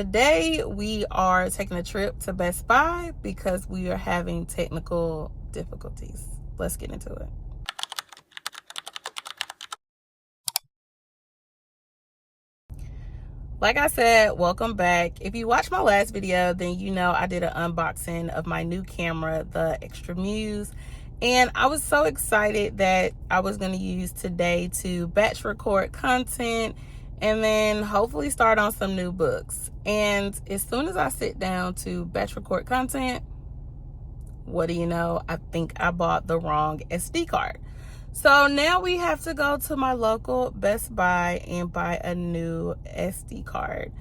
today we are taking a trip to Best Buy because we are having technical difficulties. Let's get into it. Like I said, welcome back. If you watched my last video, then you know I did an unboxing of my new camera, the Extra Muse. And I was so excited that I was going to use today to batch record content and then hopefully start on some new books. And as soon as I sit down to batch record content, what do you know? I think I bought the wrong SD card. So now we have to go to my local Best Buy and buy a new SD card,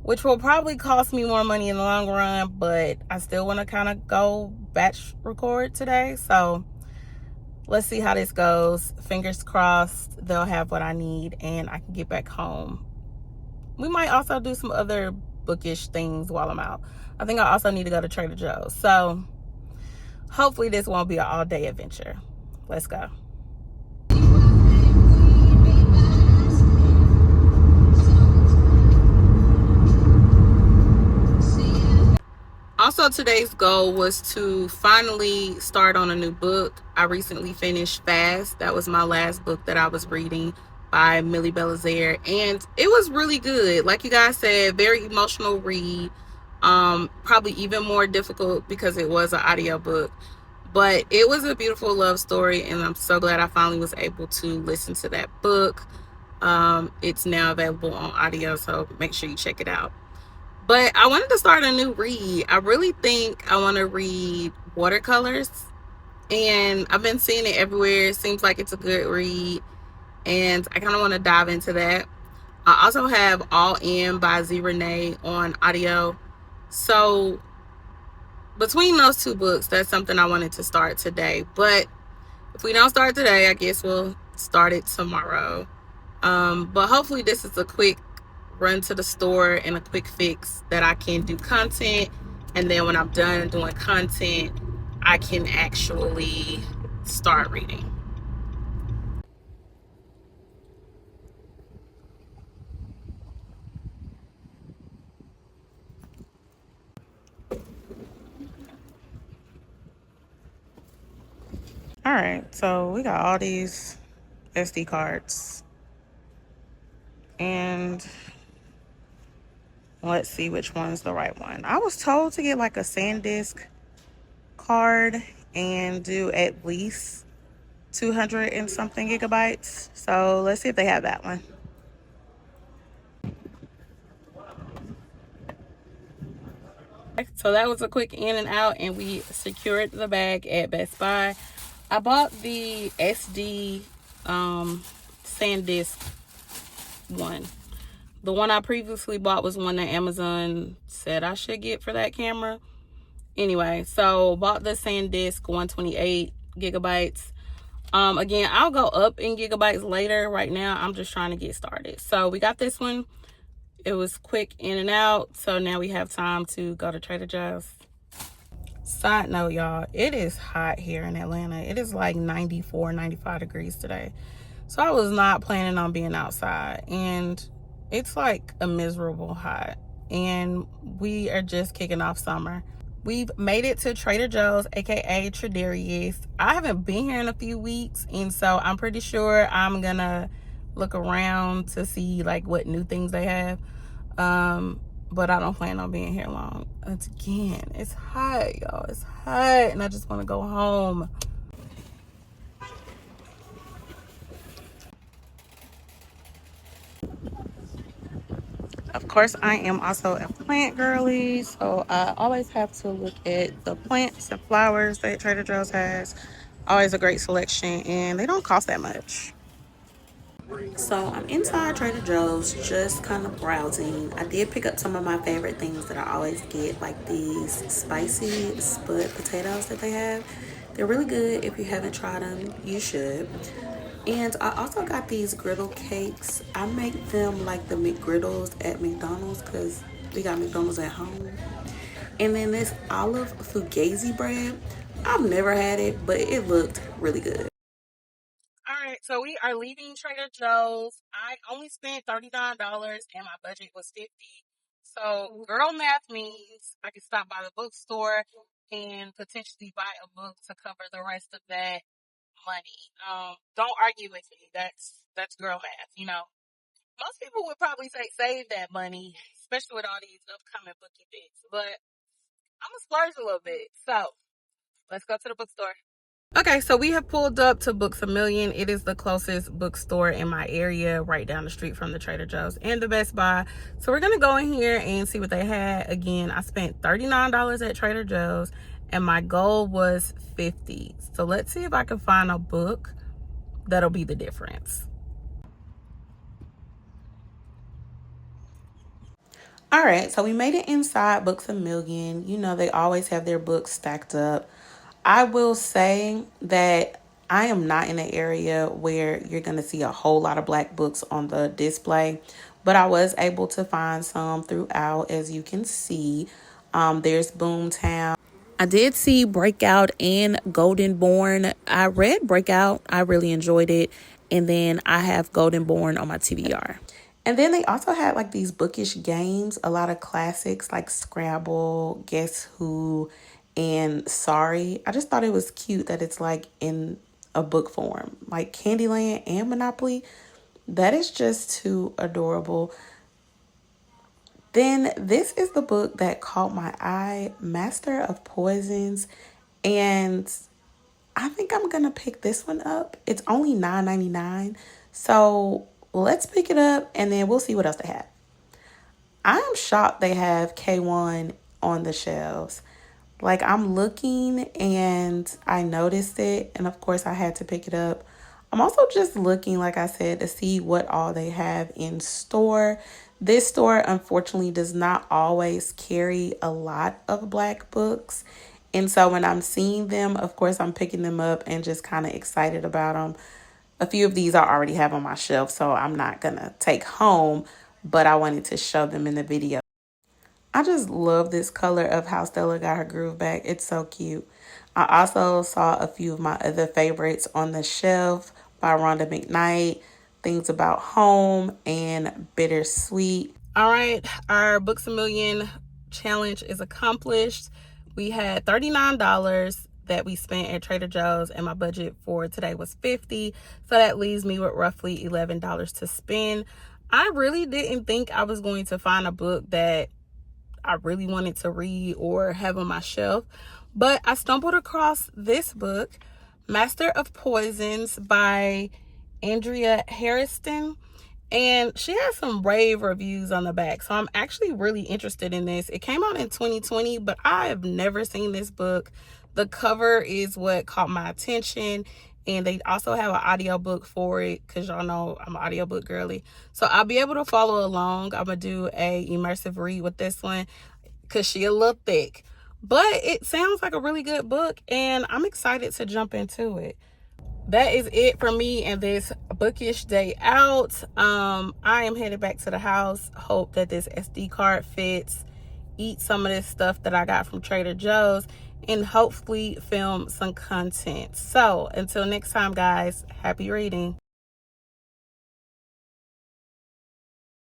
which will probably cost me more money in the long run, but I still want to kind of go batch record today. So let's see how this goes. Fingers crossed they'll have what I need and I can get back home. We might also do some other bookish things while I'm out. I think I also need to go to Trader Joe's. So hopefully this won't be an all-day adventure. Let's go. Also, today's goal was to finally start on a new book. I recently finished Fast. That was my last book that I was reading by Millie Belizaire, and it was really good. Like you guys said, very emotional read. Probably even more difficult because it was an audio book, but it was a beautiful love story, and I'm so glad I finally was able to listen to that book. It's now available on audio, so make sure you check it out. But I wanted to start a new read. I really think I want to read Watercolors, and I've been seeing it everywhere. It seems like it's a good read, and I kind of want to dive into that. I also have All In by Z. Renee on audio. So between those two books, that's something I wanted to start today. But if we don't start today, I guess we'll start it tomorrow. But hopefully this is a quick run to the store and a quick fix that I can do content, and then when I'm done doing content, I can actually start reading. All right, so we got all these SD cards, and let's see which one's the right one. I was told to get like a SanDisk card and do at least 200 and something gigabytes. So let's see if they have that one. So that was a quick in and out, and we secured the bag at Best Buy. I bought the SD SanDisk one. The one I previously bought was one that Amazon said I should get for that camera. Anyway, so bought the SanDisk 128 gigabytes. Again, I'll go up in gigabytes later. Right now, I'm just trying to get started. So we got this one. It was quick in and out. So now we have time to go to Trader Joe's. Side note, y'all, it is hot here in Atlanta. It is like 94, 95 degrees today. So I was not planning on being outside, and it's like a miserable hot, and we are just kicking off summer. We've made it to Trader Joe's, aka Tradarius. I haven't been here in a few weeks, and so I'm pretty sure I'm gonna look around to see like what new things they have. But I don't plan on being here long. Again, it's hot, y'all. It's hot, and I just want to go home. Of course, I am also a plant girly, so I always have to look at the plants and flowers that Trader Joe's has. Always a great selection, and they don't cost that much. So I'm inside Trader Joe's just kind of browsing. I did pick up some of my favorite things that I always get, like these spicy spud potatoes that they have. They're really good. If you haven't tried them, you should. And I also got these griddle cakes. I make them like the McGriddles at McDonald's because we got McDonald's at home. And then this olive fugazi bread. I've never had it, but it looked really good. All right, so we are leaving Trader Joe's. I only spent $39 and my budget was $50. So girl math means I can stop by the bookstore and potentially buy a book to cover the rest of that money. Don't argue with me. That's girl math, you know. Most people would probably say save that money, especially with all these upcoming book events. But I'm gonna splurge a little bit. So let's go to the bookstore. Okay, so we have pulled up to Books A Million. It is the closest bookstore in my area, right down the street from the Trader Joe's and the Best Buy. So we're gonna go in here and see what they had. Again, I spent $39 at Trader Joe's and my goal was $50. So let's see if I can find a book that'll be the difference. All right, so we made it inside Books A Million. You know, they always have their books stacked up. I will say that I am not in an area where you're going to see a whole lot of black books on the display, but I was able to find some throughout, as you can see. There's Boomtown. I did see Breakout and Goldenborn. I read Breakout. I really enjoyed it. And then I have Goldenborn on my TBR. And then they also had like these bookish games, a lot of classics like Scrabble, Guess Who, and Sorry. I just thought it was cute that it's like in a book form, like Candyland and Monopoly. That is just too adorable. Then this is the book that caught my eye, Master of Poisons. And I think I'm going to pick this one up. It's only $9.99. So let's pick it up and then we'll see what else they have. I am shocked they have K1 on the shelves. Like, I'm looking and I noticed it, and of course I had to pick it up. I'm also just looking, like I said, to see what all they have in store. This store, unfortunately, does not always carry a lot of black books. And so when I'm seeing them, of course, I'm picking them up and just kind of excited about them. A few of these I already have on my shelf, so I'm not going to take home, but I wanted to show them in the video. I just love this color of how Stella got her groove back. It's so cute. I also saw a few of my other favorites on the shelf by Rhonda McKnight, Things About Home, and Bittersweet. All right, our Books A Million challenge is accomplished. We had $39 that we spent at Trader Joe's, and my budget for today was $50. So that leaves me with roughly $11 to spend. I really didn't think I was going to find a book that I really wanted to read or have on my shelf, but I stumbled across this book, Master of Poisons by Andrea Hairston, and she has some rave reviews on the back, so I'm actually really interested in this. It came out in 2020, but I have never seen this book. The cover is what caught my attention, and they also have an audiobook for it because y'all know I'm an audiobook girly. So I'll be able to follow along. I'm going to do a immersive read with this one because she a little thick. But it sounds like a really good book, and I'm excited to jump into it. That is it for me and this bookish day out. I am headed back to the house. Hope that this SD card fits. Eat some of this stuff that I got from Trader Joe's, and hopefully film some content. So until next time, guys, happy reading.